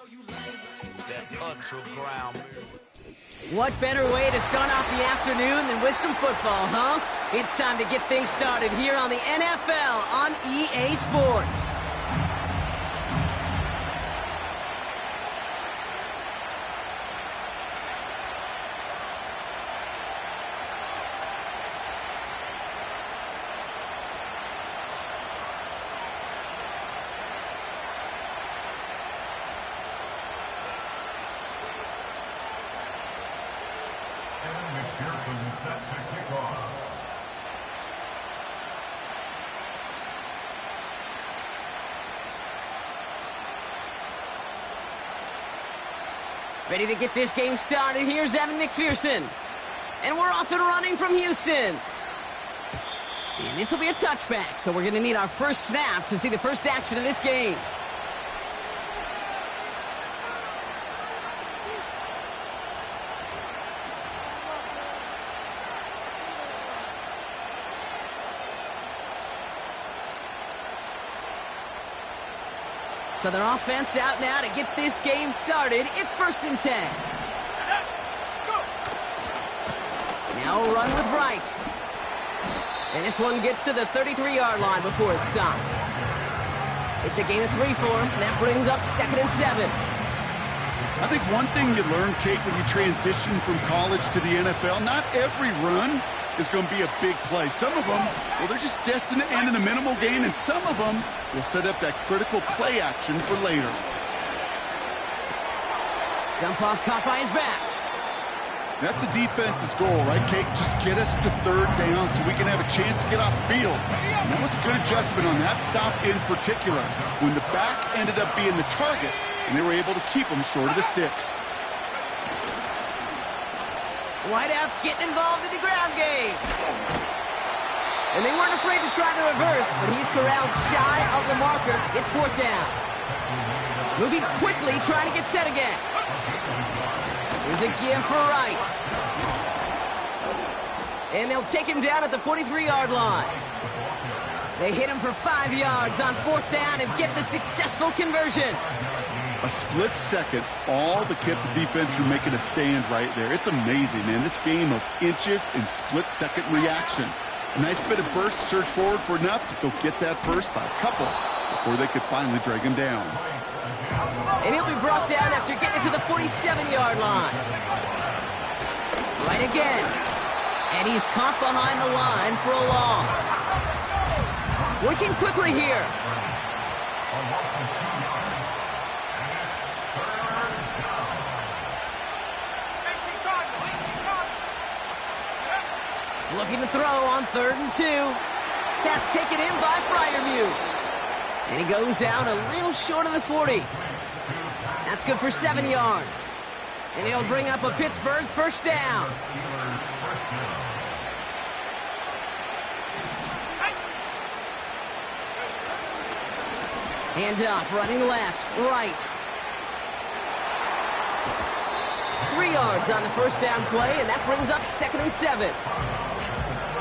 That touch of ground. What better way to start off the afternoon than with some football, huh? It's time to get things started here on the NFL on EA Sports. Ready to get this game started. Here's Evan McPherson. And we're off and running from Houston. And this will be a touchback, so we're going to need our first snap to see the first action of this game. So their offense out now to get this game started. It's 1st and 10. Now a run with Wright. And this one gets to the 33-yard line before it's stopped. It's a gain of 3 for him. That brings up 2nd and 7. I think one thing you learn, Kate, when you transition from college to the NFL, not every run is going to be a big play. Some of them, well, they're just destined to end in a minimal gain, and some of them will set up that critical play action for later. Dump off caught by his back. That's a defense's goal, right, Kate? Just get us to 3rd down so we can have a chance to get off the field. And that was a good adjustment on that stop in particular, when the back ended up being the target, and they were able to keep them short of the sticks. Wideouts getting involved in the ground game. And they weren't afraid to try the reverse, but he's corralled shy of the marker. It's 4th down. Moving quickly, trying to get set again. Here's a give for Wright. And they'll take him down at the 43-yard line. They hit him for 5 yards on 4th down and get the successful conversion. A split second, all to keep the defense from making a stand right there. It's amazing, man. This game of inches and split-second reactions. A nice bit of burst, surge forward for enough to go get that first by a couple before they could finally drag him down. And he'll be brought down after getting to the 47-yard line. Right again. And he's caught behind the line for a loss. Working quickly here. Looking to throw on 3rd and 2. Pass taken in by Freiermuth. And he goes out a little short of the 40. That's good for 7 yards. And he'll bring up a Pittsburgh 1st down. Hand off, running left, right. 3 yards on the 1st down play, and that brings up 2nd and 7.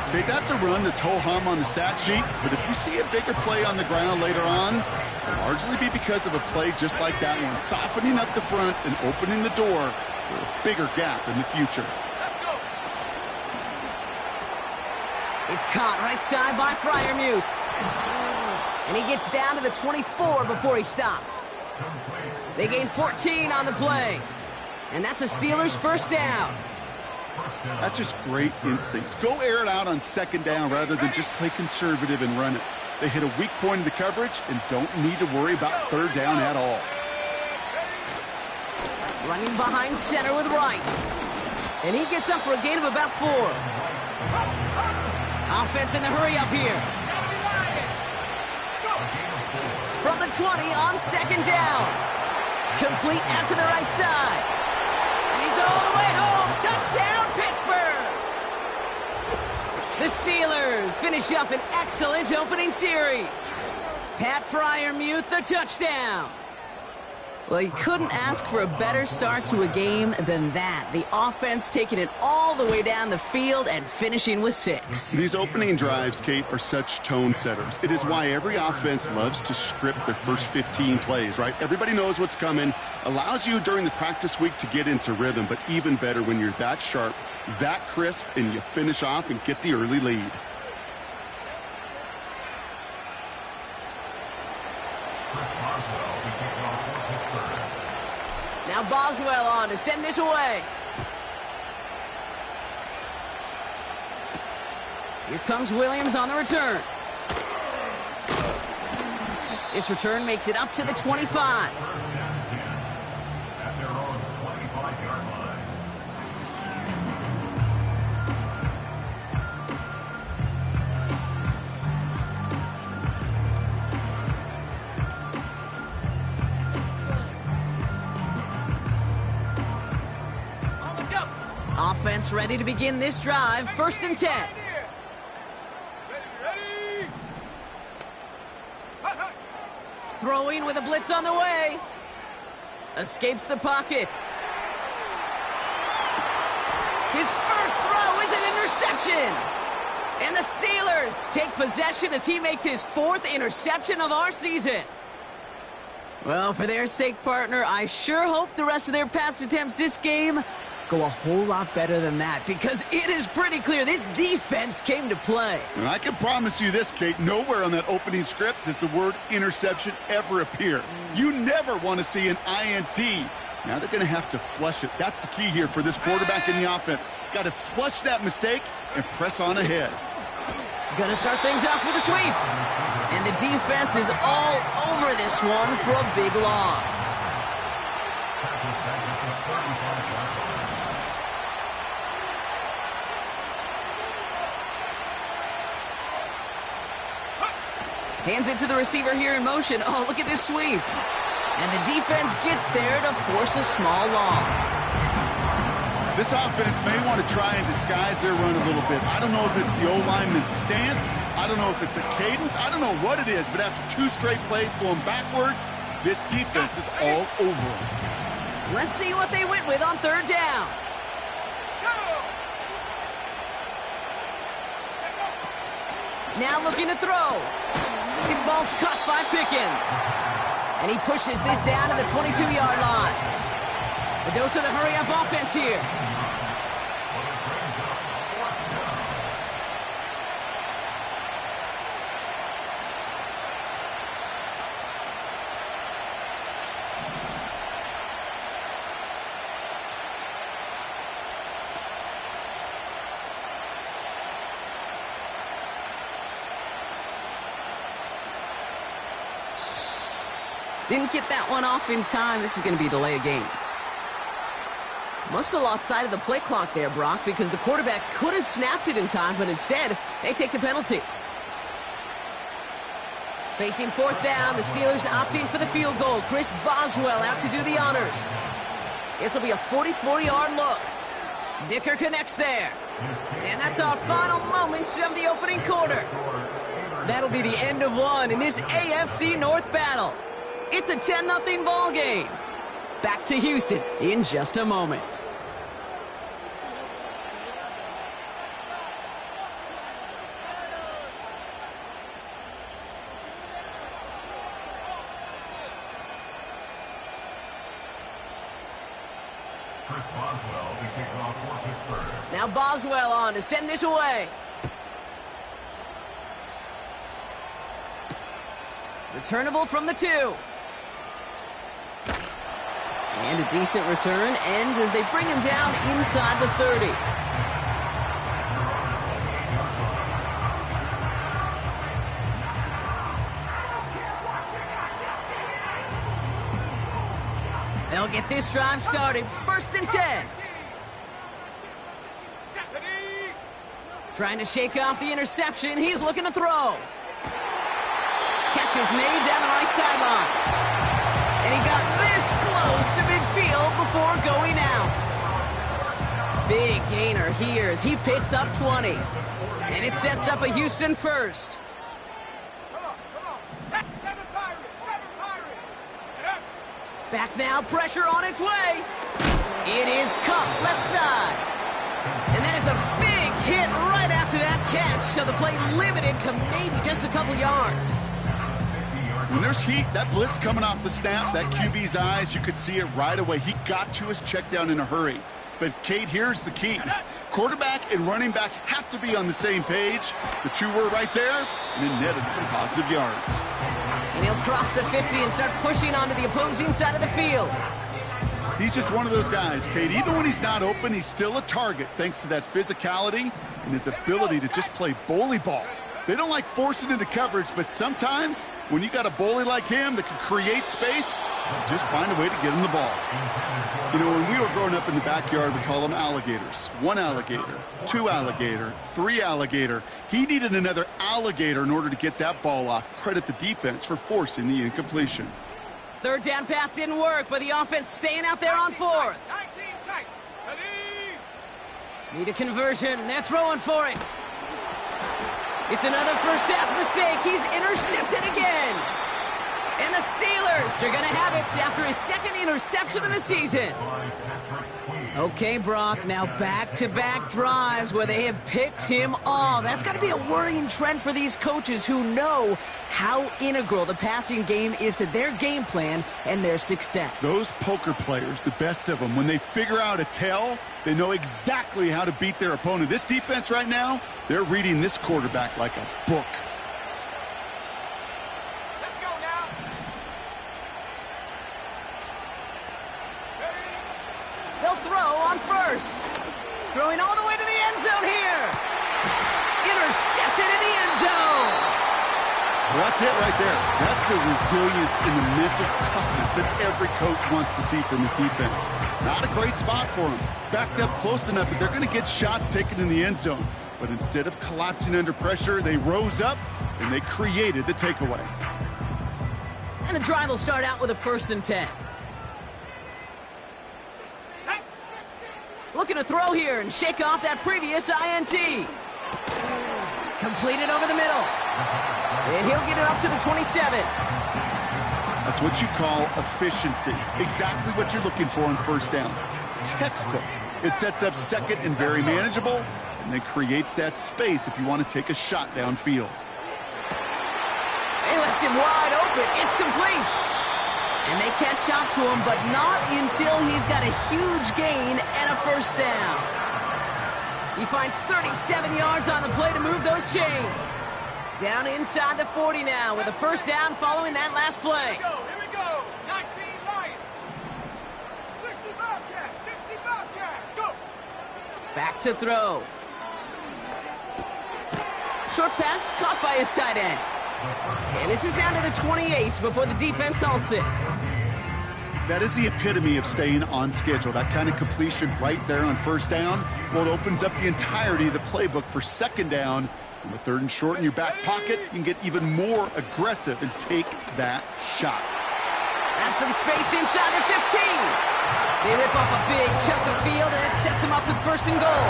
Okay, that's a run that's ho-hum on the stat sheet, but if you see a bigger play on the ground later on, it'll largely be because of a play just like that one, softening up the front and opening the door for a bigger gap in the future. It's caught right side by Freiermuth. And he gets down to the 24 before he stopped. They gain 14 on the play. And that's a Steelers 1st down. That's just great instincts. Go air it out on 2nd down rather than just play conservative and run it. They hit a weak point in the coverage and don't need to worry about 3rd down at all. Running behind center with Wright. And he gets up for a gain of about 4. Offense in the hurry up here. From the 20 on 2nd down. Complete out to the right side. And he's all the way home. Touchdown, Pittsburgh! The Steelers finish up an excellent opening series. Pat Freiermuth, the touchdown. Well, you couldn't ask for a better start to a game than that. The offense taking it all the way down the field and finishing with 6. These opening drives, Kate, are such tone setters. It is why every offense loves to script their first 15 plays, right? Everybody knows what's coming. Allows you during the practice week to get into rhythm, but even better when you're that sharp, that crisp, and you finish off and get the early lead. Now Boswell on to send this away. Here comes Williams on the return. This return makes it up to the 25. Offense ready to begin this drive. 1st and 10. Throwing with a blitz on the way. Escapes the pocket. His first throw is an interception. And the Steelers take possession as he makes his 4th interception of our season. Well, for their sake, partner, I sure hope the rest of their pass attempts this game go a whole lot better than that, because it is pretty clear this defense came to play. And I can promise you this, Kate, nowhere on that opening script does the word interception ever appear. You never want to see an INT. Now they're going to have to flush it. That's the key here for this quarterback in the offense. Got to flush that mistake and press on ahead. Gonna start things off with a sweep. And the defense is all over this one for a big loss. Hands it to the receiver here in motion. Oh, look at this sweep. And the defense gets there to force a small loss. This offense may want to try and disguise their run a little bit. I don't know if it's the O-lineman's stance. I don't know if it's a cadence. I don't know what it is, but after 2 straight plays going backwards, this defense is all over them. Let's see what they went with on 3rd down. Now looking to throw. His ball's caught by Pickens. And he pushes this down to the 22-yard line. A dose of the hurry-up offense here. Didn't get that one off in time. This is going to be a delay of game. Must have lost sight of the play clock there, Brock, because the quarterback could have snapped it in time, but instead, they take the penalty. Facing 4th down, the Steelers opting for the field goal. Chris Boswell out to do the honors. This will be a 44-yard look. Dicker connects there. And that's our final moment of the opening quarter. That'll be the end of one in this AFC North battle. It's a 10-0 ball game. Back to Houston in just a moment. Chris Boswell, the kickoff for Pittsburgh. Now Boswell on to send this away. Returnable from the 2. And a decent return ends as they bring him down inside the 30. They'll get this drive started. 1st and 10. Trying to shake off the interception. He's looking to throw. Catch is made down the right sideline. And he got this close to midfield before going out. Big gainer here as he picks up 20. And it sets up a Houston first. Back now, pressure on its way. It is caught left side. And that is a big hit right after that catch, so the play limited to maybe just a couple yards. When there's heat, that blitz coming off the snap, that QB's eyes, you could see it right away. He got to his check down in a hurry. But, Kate, here's the key. Quarterback and running back have to be on the same page. The two were right there, and it netted some positive yards. And he'll cross the 50 and start pushing onto the opposing side of the field. He's just one of those guys, Kate. Even when he's not open, he's still a target thanks to that physicality and his ability to just play bully ball. They don't like forcing into coverage, but sometimes when you got a bully like him that can create space, just find a way to get him the ball. You know, when we were growing up in the backyard, we call them alligators. 1 alligator, 2 alligator, 3 alligator. He needed another alligator in order to get that ball off. Credit the defense for forcing the incompletion. Third down pass didn't work, but the offense staying out there on 4th. Need a conversion. They're throwing for it. It's another first half mistake. He's intercepted again. And the Steelers are going to have it after his second interception of the season. Okay, Brock, now back-to-back drives where they have picked him off. That's got to be a worrying trend for these coaches who know how integral the passing game is to their game plan and their success. Those poker players, the best of them, when they figure out a tell, they know exactly how to beat their opponent. This defense right now, they're reading this quarterback like a book. First. Throwing all the way to the end zone here. Intercepted in the end zone. Well, that's it right there. That's the resilience and the mental toughness that every coach wants to see from his defense. Not a great spot for him. Backed up close enough that they're going to get shots taken in the end zone. But instead of collapsing under pressure, they rose up and they created the takeaway. And the drive will start out with a 1st and 10. Looking to throw here and shake off that previous INT. Completed over the middle. And he'll get it up to the 27. That's what you call efficiency. Exactly what you're looking for on first down. Textbook. It sets up second and very manageable, and then creates that space if you want to take a shot downfield. They left him wide open. It's complete. And they catch up to him, but not until he's got a huge gain and a first down. He finds 37 yards on the play to move those chains. Down inside the 40 now with a first down following that last play. Here we go. 19 Lions. 60 Bobcat. 60 Bobcat. Go. Back to throw. Short pass caught by his tight end. And this is down to the 28 before the defense halts it. That is the epitome of staying on schedule. That kind of completion right there on first down. Well, it opens up the entirety of the playbook for second down. And with 3rd and short in your back pocket, you can get even more aggressive and take that shot. That's some space inside the 15. They rip off a big chunk of field, and it sets them up with 1st and goal.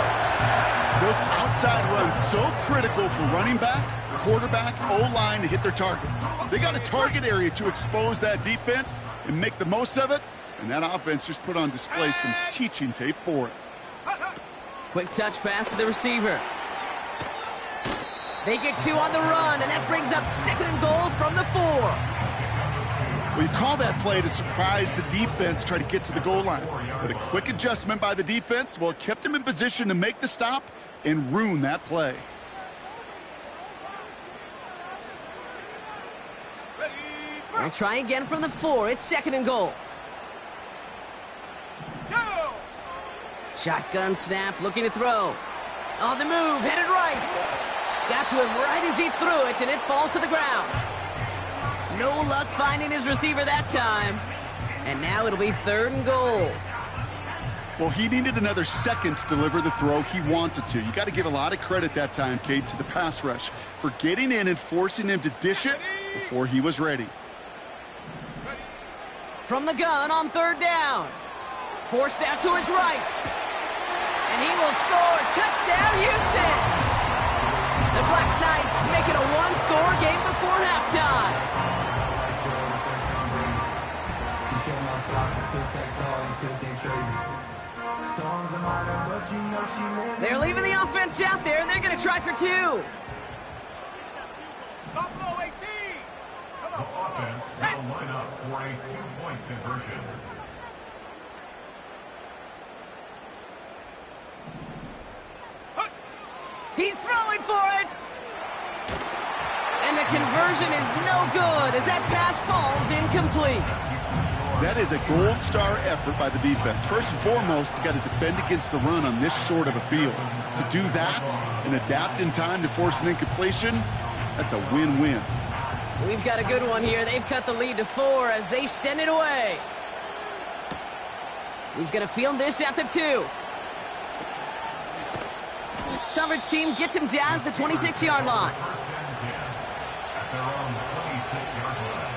Those outside runs so critical for running back, quarterback, O-line to hit their targets. They got a target area to expose that defense and make the most of it, and that offense just put on display some teaching tape for it. Quick touch pass to the receiver. They get 2 on the run, and that brings up 2nd and goal from the 4. Well, you call that play to surprise the defense, try to get to the goal line. But a quick adjustment by the defense, well, it kept him in position to make the stop and ruin that play. They'll try again from the 4. It's 2nd and goal. Go. Shotgun snap, looking to throw. On the move, headed right. Got to him right as he threw it, and it falls to the ground. No luck finding his receiver that time. And now it'll be 3rd and goal. Well, he needed another second to deliver the throw he wanted to. You got to give a lot of credit that time, Kate, to the pass rush for getting in and forcing him to dish it before he was ready. From the gun on 3rd down. Forced out to his right. And he will score. Touchdown, Houston. The Black Knights make it a 1-score game before halftime. They're leaving the offense out there, and they're going to try for two. Buffalo 18. Come The on, offense set. now line up for a two-point conversion. He's throwing for it. And the conversion is no good as that pass falls incomplete. That is a gold star effort by the defense. First and foremost, you got to defend against the run on this short of a field. To do that and adapt in time to force an incompletion, that's a win-win. We've got a good one here. They've cut the lead to 4 as they send it away. He's going to field this at the 2. Coverage team gets him down at the 26-yard line. At their own 26-yard line.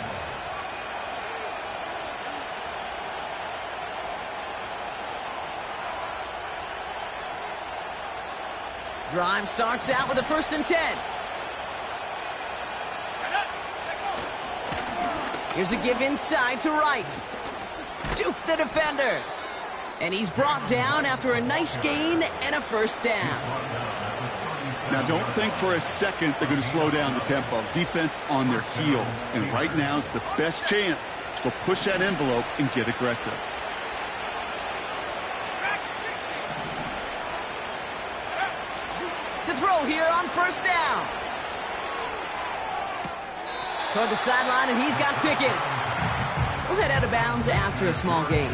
Drive starts out with a 1st and 10. Here's a give inside to right. Juke the defender. And he's brought down after a nice gain and a 1st down. Now, don't think for a second they're going to slow down the tempo. Defense on their heels. And right now is the best chance to go push that envelope and get aggressive. To throw here on 1st down. Toward the sideline, and he's got Pickens. We'll head out of bounds after a small gain.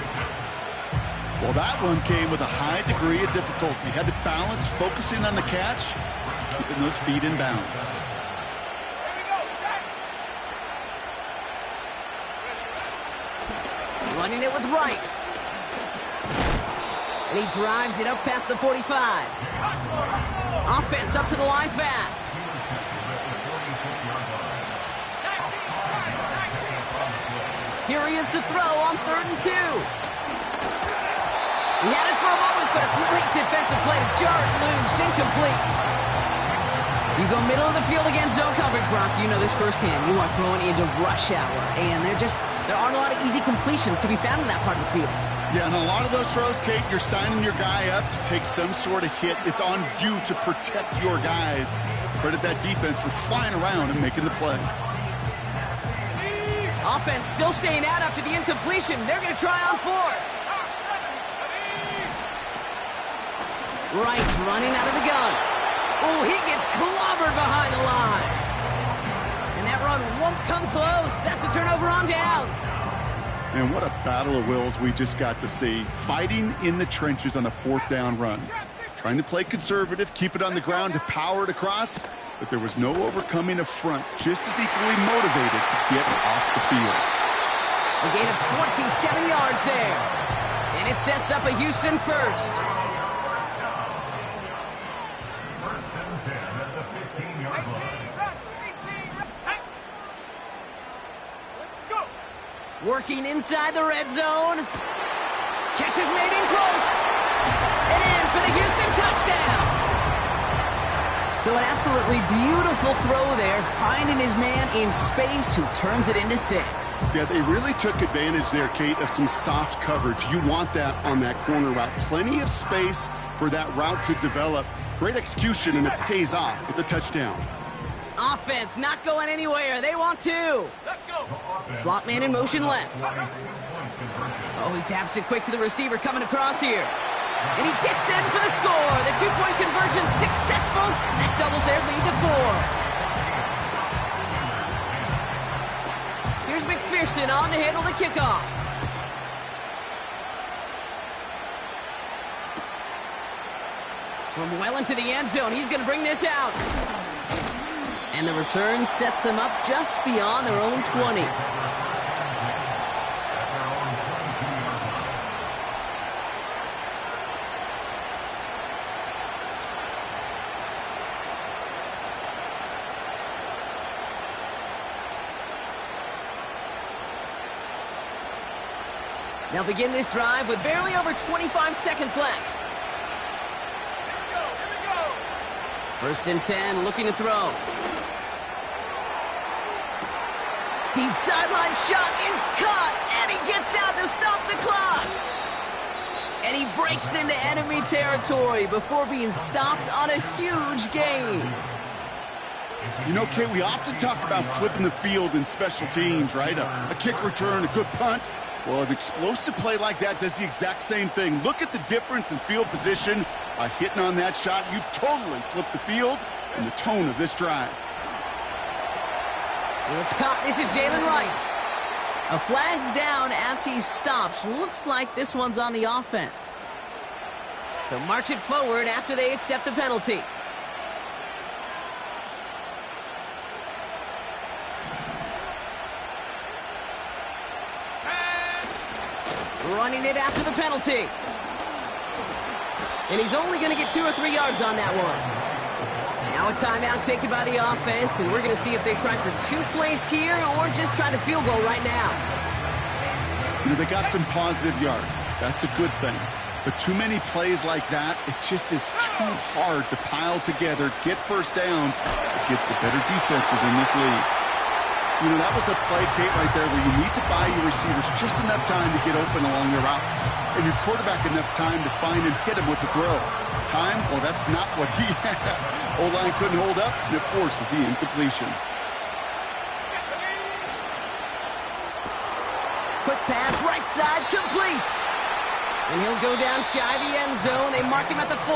Well, that one came with a high degree of difficulty. Had to balance focusing on the catch, keeping those feet in bounds. Running it with right. And he drives it up past the 45. Offense up to the line fast. Here he is to throw on 3rd and 2. He had it for a moment, but a great defensive play to jar it loose. Incomplete. You go middle of the field against zone coverage, Brock. You know this firsthand. You are throwing into rush hour, and there aren't a lot of easy completions to be found in that part of the field. Yeah, and a lot of those throws, Kate, you're signing your guy up to take some sort of hit. It's on you to protect your guys. Credit that defense for flying around and making the play. Offense still staying out after the incompletion. They're going to try on 4th. Right, running out of the gun. Oh, he gets clobbered behind the line. And that run won't come close. That's a turnover on downs. And what a battle of wills we just got to see. Fighting in the trenches on a 4th down run. Trying to play conservative, keep it on the ground to power it across. But there was no overcoming a front, just as equally motivated to get off the field. A gain of 27 yards there. And it sets up a Houston 1st. First and 10 at the 15-yard line. Working inside the red zone. Catch is made in close. And in for the Houston touchdown. So an absolutely beautiful throw there, finding his man in space who turns it into 6. Yeah, they really took advantage there, Kate, of some soft coverage. You want that on that corner route. Plenty of space for that route to develop. Great execution, and it pays off with the touchdown. Offense not going anywhere. They want 2. Let's go. Slot man in motion left. Oh, he taps it quick to the receiver coming across here. And he gets in for the score. The 2-point conversion successful. That doubles their lead to 4. Here's McPherson on to handle the kickoff. From well into the end zone, he's going to bring this out. And the return sets them up just beyond their own 20. They'll begin this drive with barely over 25 seconds left. Here we go. 1st and 10, looking to throw. Deep sideline shot is caught, and he gets out to stop the clock. And he breaks into enemy territory before being stopped on a huge gain. You know, Kate, we often talk about flipping the field in special teams, right? A kick return, a good punt. Well, an explosive play like that does the exact same thing. Look at the difference in field position. By hitting on that shot, you've totally flipped the field and the tone of this drive. It's caught. This is Jalen Wright. A flag's down as he stops. Looks like this one's on the offense. So march it forward after they accept the penalty. Running it after the penalty. And he's only going to get 2 or 3 yards on that one. Now a timeout taken by the offense, and we're going to see if they try for 2 plays here or just try the field goal right now. You know, they got some positive yards. That's a good thing. But too many plays like that, it just is too hard to pile together, get first downs against the better defenses in this league. You know, that was a play, Kate, right there where you need to buy your receivers just enough time to get open along their routes. And your quarterback enough time to find and hit him with the throw. Time? Well, that's not what he had. O-line couldn't hold up, and it forces the incompletion. Quick pass, right side, complete. And he'll go down shy of the end zone. They mark him at the 4.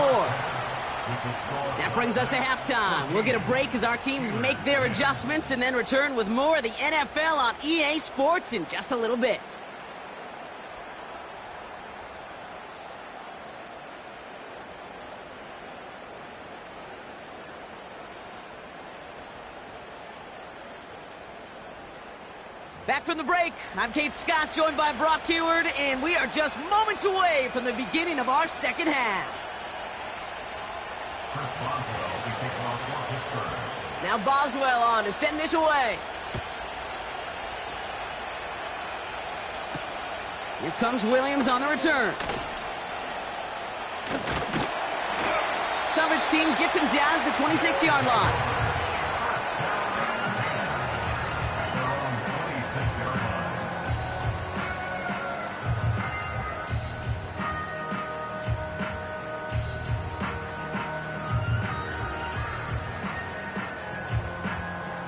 That brings us to halftime. We'll get a break as our teams make their adjustments and then return with more of the NFL on EA Sports in just a little bit. Back from the break, I'm Kate Scott, joined by Brock Huard, and we are just moments away from the beginning of our second half. Now Boswell on to send this away. Here comes Williams on the return. Coverage team gets him down at the 26-yard line.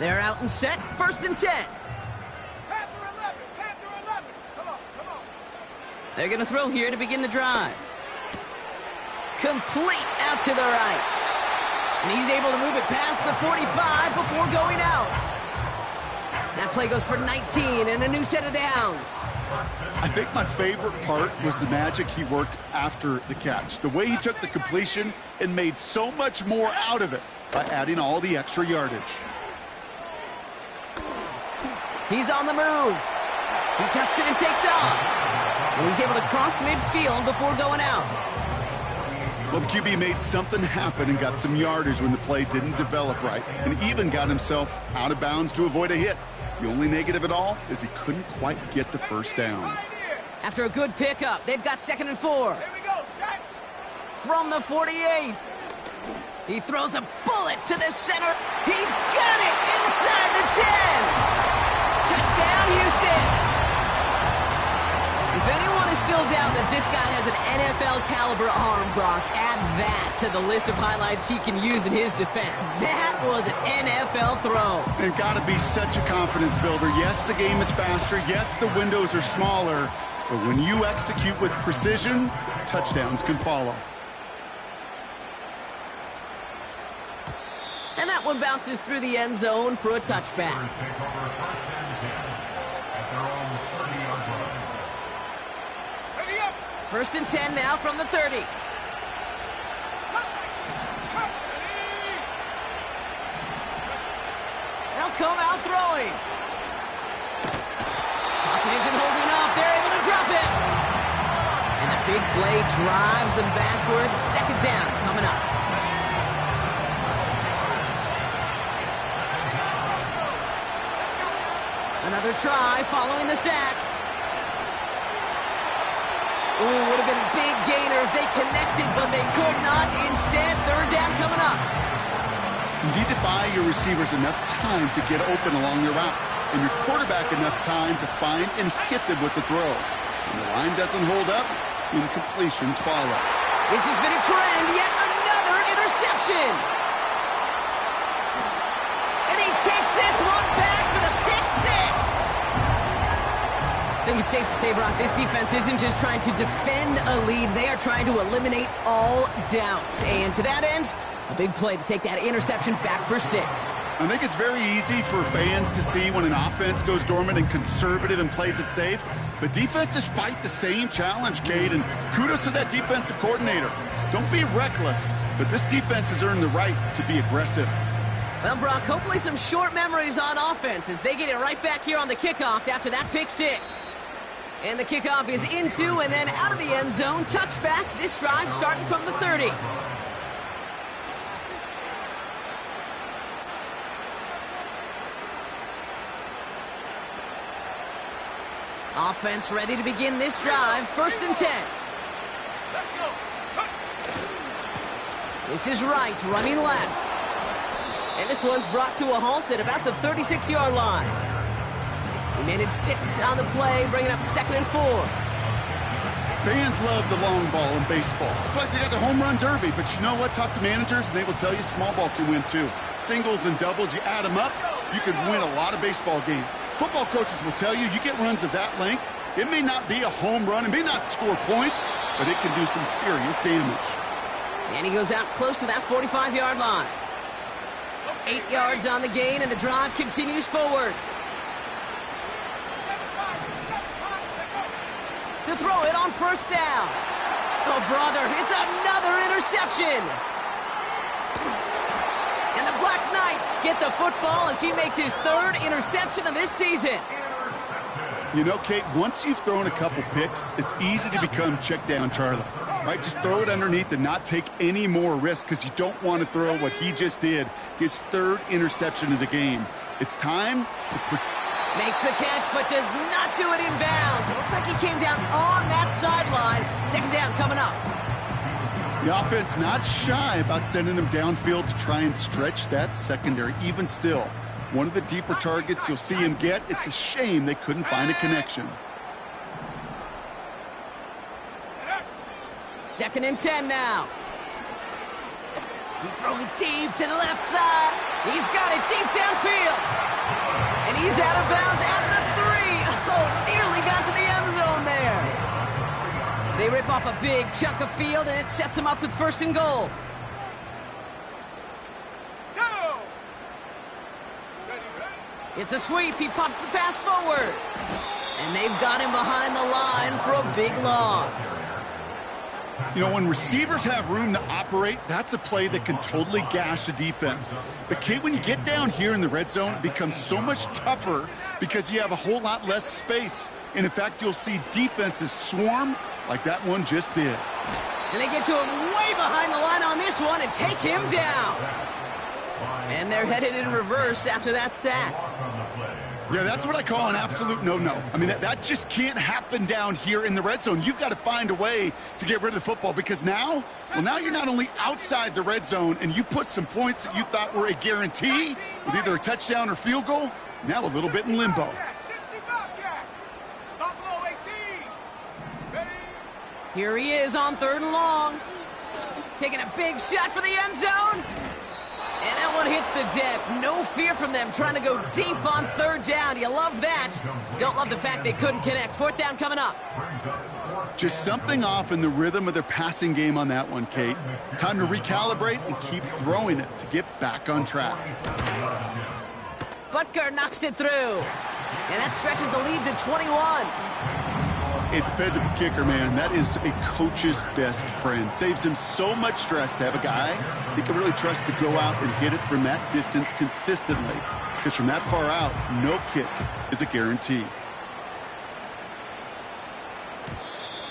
They're out and set, 1st and 10. Panther 11, Panther 11. Come on, come on. They're going to throw here to begin the drive. Complete out to the right. And he's able to move it past the 45 before going out. That play goes for 19 and a new set of downs. I think my favorite part was the magic he worked after the catch. The way he took the completion and made so much more out of it by adding all the extra yardage. He's on the move. He tucks it and takes off. And he's able to cross midfield before going out. Well, the QB made something happen and got some yardage when the play didn't develop right, and even got himself out of bounds to avoid a hit. The only negative at all is he couldn't quite get the first down. After a good pickup, they've got 2nd and 4. Here we go, Shaq. From the 48. He throws a bullet to the center. He's got it inside the 10. Touchdown, Houston. If anyone is still doubting that this guy has an NFL caliber arm, Brock, add that to the list of highlights he can use in his defense. That was an NFL throw. And got to be such a confidence builder. Yes, the game is faster. Yes, the windows are smaller. But when you execute with precision, touchdowns can follow. And that one bounces through the end zone for a touchback. Ready up. 1st and 10 now from the 30. They'll come out throwing. Pocket isn't holding up. They're able to drop it. And the big play drives them backwards. 2nd down coming up. Another try following the sack. Ooh, would have been a big gainer if they connected, but they could not. Instead, 3rd down coming up. You need to buy your receivers enough time to get open along their route, and your quarterback enough time to find and hit them with the throw. When the line doesn't hold up, incompletions follow. This has been a trend, yet another interception. And he takes this one back for the pick six. I think it's safe to say, Brock, this defense isn't just trying to defend a lead. They are trying to eliminate all doubts. And to that end, a big play to take that interception back for 6. I think it's very easy for fans to see when an offense goes dormant and conservative and plays it safe. But defenses fight the same challenge, Cade, and kudos to that defensive coordinator. Don't be reckless, but this defense has earned the right to be aggressive. Well, Brock, hopefully some short memories on offense as they get it right back here on the kickoff after that pick 6. And the kickoff is into and then out of the end zone. Touchback, this drive starting from the 30. Offense ready to begin this drive. 1st and 10. Let's go. This is Wright running left. And this one's brought to a halt at about the 36-yard line. We managed 6 on the play, bringing up 2nd and 4. Fans love the long ball in baseball. It's like they got the home run derby, but you know what? Talk to managers, and they will tell you small ball can win too. Singles and doubles, you add them up, you can win a lot of baseball games. Football coaches will tell you get runs of that length. It may not be a home run, it may not score points, but it can do some serious damage. And he goes out close to that 45-yard line. 8 yards on the gain, and the drive continues forward. To throw it on 1st down. Oh, brother, it's another interception. And the Black Knights get the football as he makes his 3rd interception of this season. You know, Kate, once you've thrown a couple picks, it's easy to become check down Charlie. Right, just throw it underneath and not take any more risk because you don't want to throw what he just did, his 3rd interception of the game. It's time to protect. Makes the catch, but does not do it in bounds. It looks like he came down on that sideline. 2nd down coming up. The offense not shy about sending him downfield to try and stretch that secondary. Even still, one of the deeper targets you'll see him get. It's a shame they couldn't find a connection. 2nd and 10 now. He's throwing deep to the left side. He's got it deep downfield. And he's out of bounds at the 3. Oh, nearly got to the end zone there. They rip off a big chunk of field, and it sets him up with 1st and goal. Go. It's a sweep. He pops the pass forward. And they've got him behind the line for a big loss. You know, when receivers have room to operate, that's a play that can totally gash a defense. But, Kate, when you get down here in the red zone, it becomes so much tougher because you have a whole lot less space. And, in fact, you'll see defenses swarm like that one just did. And they get to him way behind the line on this one and take him down. And they're headed in reverse after that sack. Yeah, that's what I call an absolute no-no. I mean, that just can't happen down here in the red zone. You've got to find a way to get rid of the football because now you're not only outside the red zone and you put some points that you thought were a guarantee with either a touchdown or field goal, now a little bit in limbo. 60 Bobcat. Buffalo 18. Ready? Here he is on 3rd and long. Taking a big shot for the end zone. And that one hits the deck. No fear from them trying to go deep on 3rd down. You love that. Don't love the fact they couldn't connect. 4th down coming up. Just something off in the rhythm of their passing game on that one, Kate. Time to recalibrate and keep throwing it to get back on track. Butker knocks it through. And that stretches the lead to 21. A dependable kicker, man, that is a coach's best friend. Saves him so much stress to have a guy he can really trust to go out and hit it from that distance consistently. Because from that far out, no kick is a guarantee.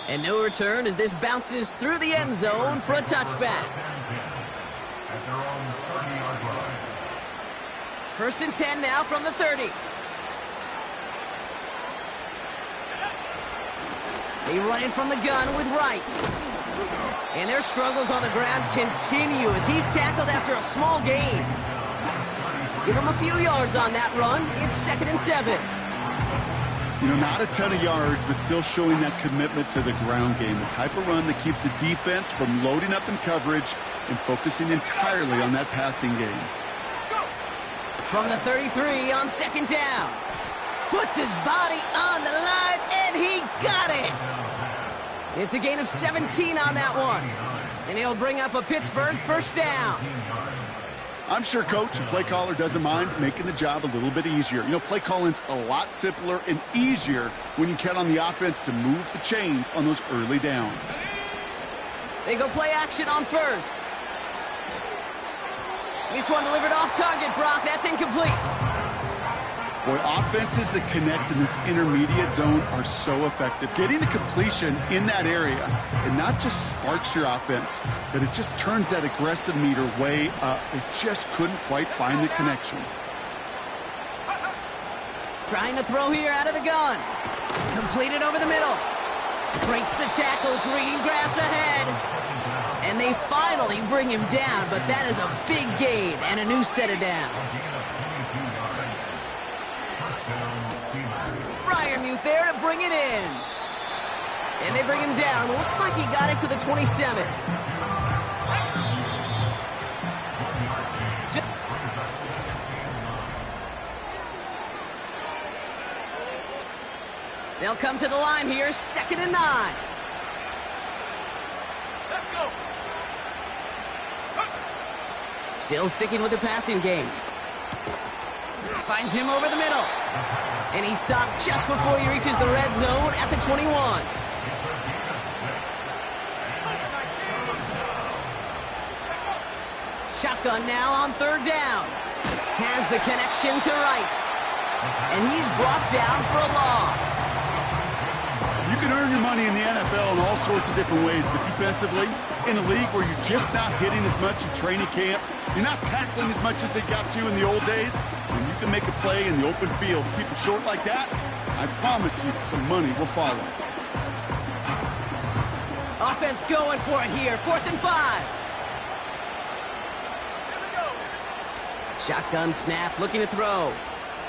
And no return as this bounces through the end zone for a touchback. At their own 30-yard line. 1st and 10 now from the 30. They run in from the gun with Wright. And their struggles on the ground continue as he's tackled after a small gain. Give him a few yards on that run. It's 2nd and 7. You know, not a ton of yards, but still showing that commitment to the ground game. The type of run that keeps the defense from loading up in coverage and focusing entirely on that passing game. From the 33 on 2nd down. Puts his body on the line, and he got it. It's a gain of 17 on that one. And he'll bring up a Pittsburgh 1st down. I'm sure coach and play caller doesn't mind making the job a little bit easier. You know, play calling's a lot simpler and easier when you count on the offense to move the chains on those early downs. They go play action on 1st. This one delivered off target, Brock. That's incomplete. Boy, offenses that connect in this intermediate zone are so effective. Getting a completion in that area, it not just sparks your offense, but it just turns that aggressive meter way up. They just couldn't quite find the connection. Trying to throw here out of the gun. Completed over the middle. Breaks the tackle. Green grass ahead. And they finally bring him down, but that is a big gain and a new set of downs. Freiermuth there to bring it in. And they bring him down. Looks like he got it to the 27. They'll come to the line here, 2nd and 9. Let's go. Still sticking with the passing game. Finds him over the middle. And he stopped just before he reaches the red zone at the 21. Shotgun now on 3rd down. Has the connection to right. And he's brought down for a loss. You can earn your money in the NFL in all sorts of different ways, but defensively, in a league where you're just not hitting as much in training camp, you're not tackling as much as they got to in the old days, when you can make a play in the open field, keep it short like that, I promise you some money will follow. Offense going for it here, 4th and 5. Shotgun snap, looking to throw.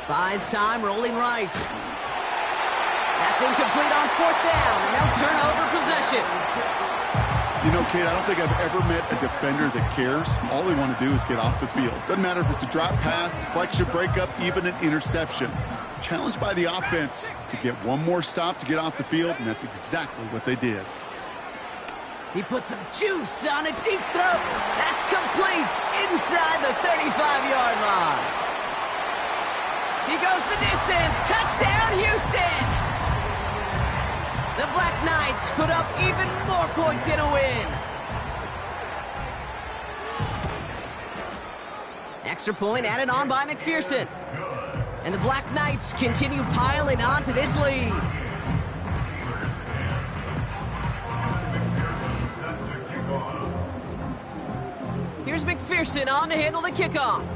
Buys time, rolling right. That's incomplete on 4th down, and they'll turn over possession. You know, Kate, I don't think I've ever met a defender that cares. All they want to do is get off the field. Doesn't matter if it's a drop pass, deflection, breakup, even an interception. Challenged by the offense to get one more stop to get off the field, and that's exactly what they did. He put some juice on a deep throw. That's complete inside the 35-yard line. He goes the distance. Touchdown, Houston! The Black Knights put up even more points in a win. Extra point added on by McPherson. And the Black Knights continue piling on to this lead. Here's McPherson on to handle the kickoff.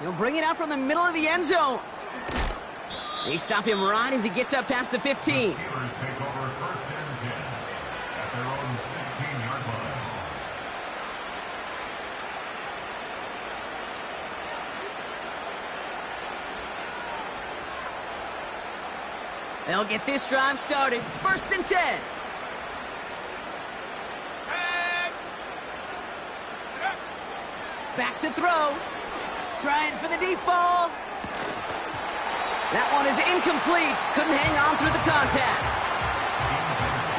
He'll bring it out from the middle of the end zone. They stop him right as he gets up past the 15. Steelers take over 1st and 10 at their own 16-yard line. They'll get this drive started. 1st and 10. Back to throw. Trying for the deep ball. That one is incomplete. Couldn't hang on through the contact.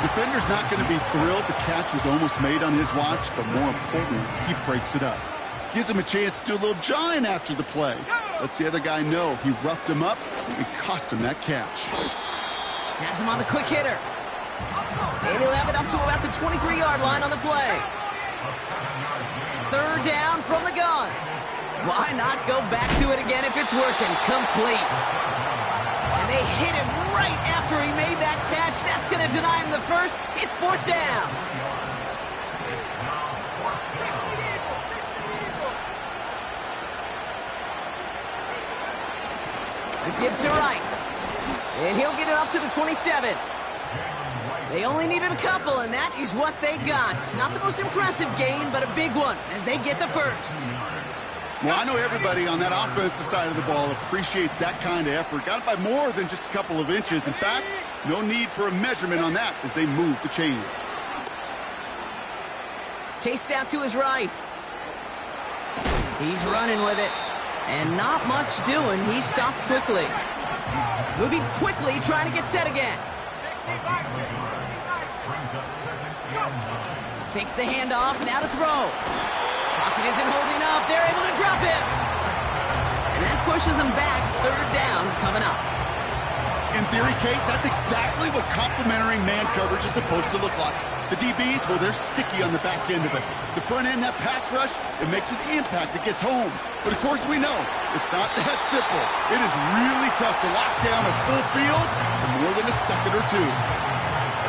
Defender's not going to be thrilled the catch was almost made on his watch, but more importantly, he breaks it up. Gives him a chance to do a little jawing after the play. Lets the other guy know he roughed him up and cost him that catch. Has him on the quick hitter. And he'll have it up to about the 23-yard line on the play. 3rd down from the gun. Why not go back to it again if it's working? Complete. And they hit him right after he made that catch. That's going to deny him the first. It's 4th down. A give to right. And he'll get it up to the 27. They only needed a couple, and that is what they got. Not the most impressive gain, but a big one as they get the first. Well, I know everybody on that offensive side of the ball appreciates that kind of effort. Got it by more than just a couple of inches. In fact, no need for a measurement on that as they move the chains. Chased out to his right. He's running with it. And not much doing. He stopped quickly. Moving quickly, trying to get set again. Takes the handoff, now to throw. Pocket isn't holding up. They're able to drop him. And that pushes him back. Third down coming up. In theory, Kate, that's exactly what complementary man coverage is supposed to look like. The DBs, well, they're sticky on the back end of it. The front end, that pass rush, it makes an impact. It gets home. But, of course, we know it's not that simple. It is really tough to lock down a full field for more than a second or two.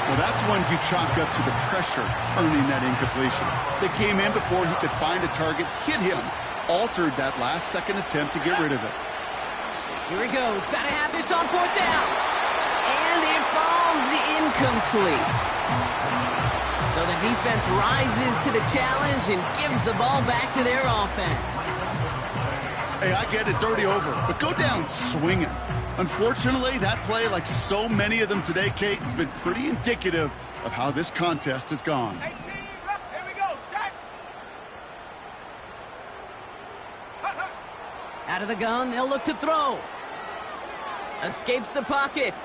Well, that's when you chalk up to the pressure earning that incompletion. They came in before he could find a target, hit him, altered that last-second attempt to get rid of it. Here he goes. Got to have this on fourth down. And it falls incomplete. So the defense rises to the challenge and gives the ball back to their offense. Hey, I get it's already over, but go down swinging. Unfortunately, that play, like so many of them today, Kate, has been pretty indicative of how this contest has gone. 18, here we go, set. Out of the gun, they'll look to throw. Escapes the pocket.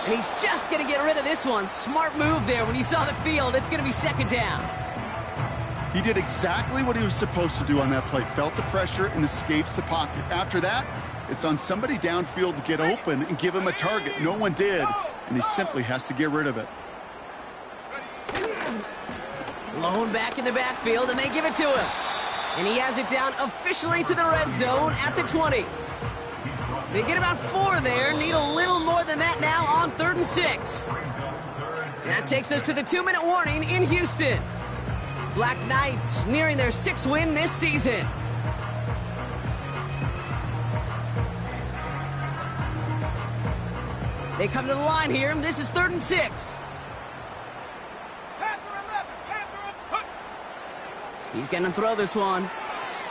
And he's just going to get rid of this one. Smart move there. When you saw the field, it's going to be second down. He did exactly what he was supposed to do on that play. Felt the pressure and escapes the pocket. After that, it's on somebody downfield to get open and give him a target. No one did, and he simply has to get rid of it. Lone back in the backfield, and they give it to him. And he has it down officially to the red zone at the 20. They get about 4 there. Need a little more than that now on 3rd and 6. And that takes us to the 2-minute warning in Houston. Black Knights nearing their 6th win this season. They come to the line here. This is 3rd and 6. He's going to throw this one.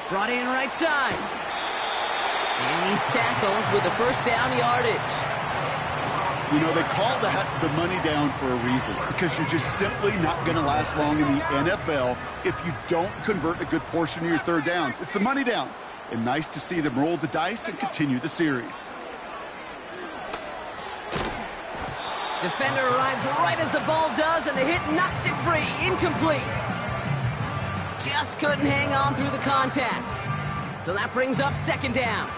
Brought in right side. And he's tackled with the first down yardage. You know, they call that the money down for a reason, because you're just simply not going to last long in the NFL if you don't convert a good portion of your third downs. It's the money down. And nice to see them roll the dice and continue the series. Defender arrives right as the ball does, and the hit knocks it free. Incomplete. Just couldn't hang on through the contact. So that brings up second down.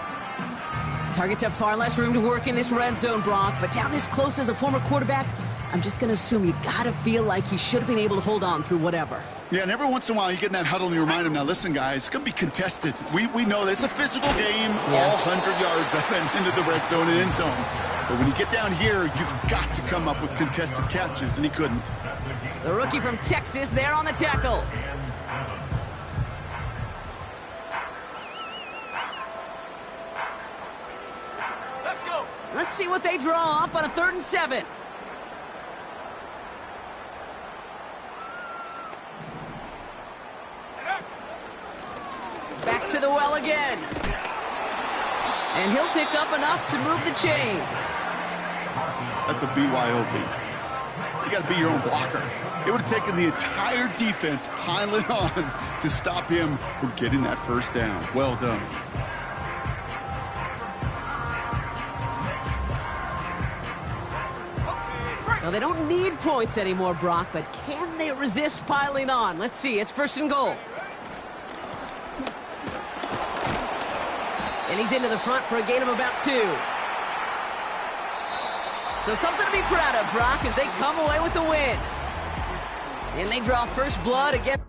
Targets have far less room to work in this red zone, Brock, but down this close as a former quarterback, I'm just going to assume you got to feel like he should have been able to hold on through whatever. Yeah, and every once in a while you get in that huddle and you remind him, now listen, guys, it's going to be contested. We know this. It's a physical game, all 100 yards up and into the red zone and end zone. But when you get down here, you've got to come up with contested catches, and he couldn't. The rookie from Texas there on the tackle. Let's go. Let's see what they draw up on a 3rd and 7. Back to the well again. And he'll pick up enough to move the chains. That's a BYOB. You got to be your own blocker. It would have taken the entire defense piling on to stop him from getting that first down. Well done. Now, they don't need points anymore, Brock, but can they resist piling on? Let's see. It's 1st and goal. And he's into the front for a gain of about 2. So something to be proud of, Brock, as they come away with the win. And they draw first blood again.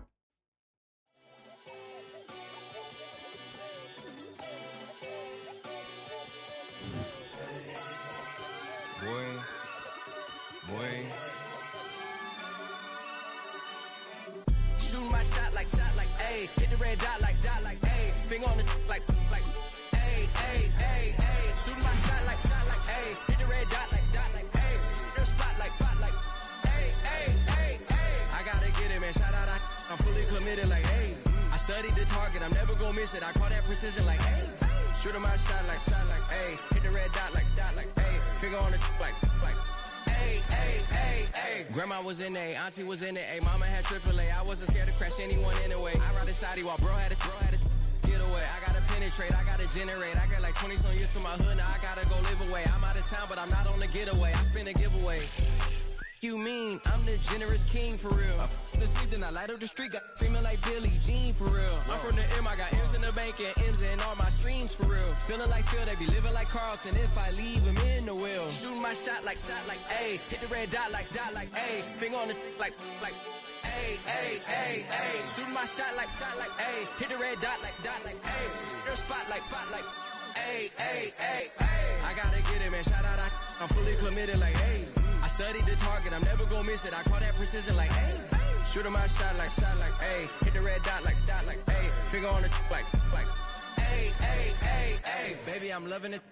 Shooting my shot like, ayy. Hit the red dot like, ayy. Finger on the like, ayy, ayy, ayy, ayy. Shooting my shot like, ayy. Hit the red dot like, ayy. Your spot like, miss it. I call that precision like, hey. Shooting my shot like, hey. Hit the red dot like, hey. Finger on the like, hey, hey, hey, hey. Grandma was in A, auntie was in it, A. Mama had AAA. I wasn't scared to crash anyone anyway. I ride a shoddy while bro had a get away. I gotta penetrate, I gotta generate. I got like 20-some years to my hood, now I gotta go live away. I'm out of town, but I'm not on the getaway. I spin a giveaway. You mean I'm the generous king for real? I sleep, then I light up the street, got screaming like Billie Jean for real. I'm from the M, I got M's in the bank and M's in all my streams for real. Feeling like Phil, they be living like Carlson if I leave him in the wheel. Shooting my shot like, A. Hit the red dot like, A. Finger on the like, ay, ay, ay, ay. Shooting my shot like, A. Hit the red dot like, A. Their spot like, ay, ay, ay, ay. I gotta get it, man. Shout out, I'm fully committed like, hey. I studied the target, I'm never gonna miss it. I call that precision like, hey. Shooting my shot like, hey. Hit the red dot like, hey. Finger on the like, hey, hey, hey, hey. Baby, I'm loving it.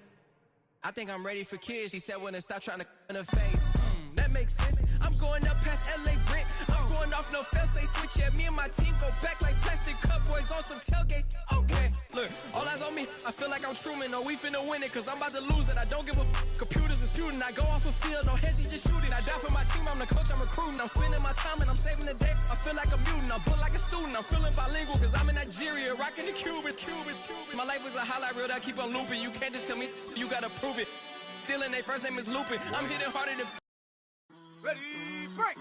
I think I'm ready for kids. She said when to stop trying to in her face. That makes sense. I'm going up past LA Brent. I'm going off no fence, they switch. Yeah, me and my team go back like plastic cup boys on some tailgate. Okay, look, all eyes on me. I feel like I'm Truman. No, we finna win it, cause I'm about to lose it. I don't give a computers disputing. I go off the field, no heads, just shooting. I die for my team, I'm the coach, I'm recruiting. I'm spending my time and I'm saving the day. I feel like a mutant, I'm built like a student. I'm feeling bilingual, cause I'm in Nigeria, rocking the Cubans. My life was a highlight reel that I keep on looping. You can't just tell me, you gotta prove it. Stealing, their first name is Lupin. I'm hitting harder than... Ready, break!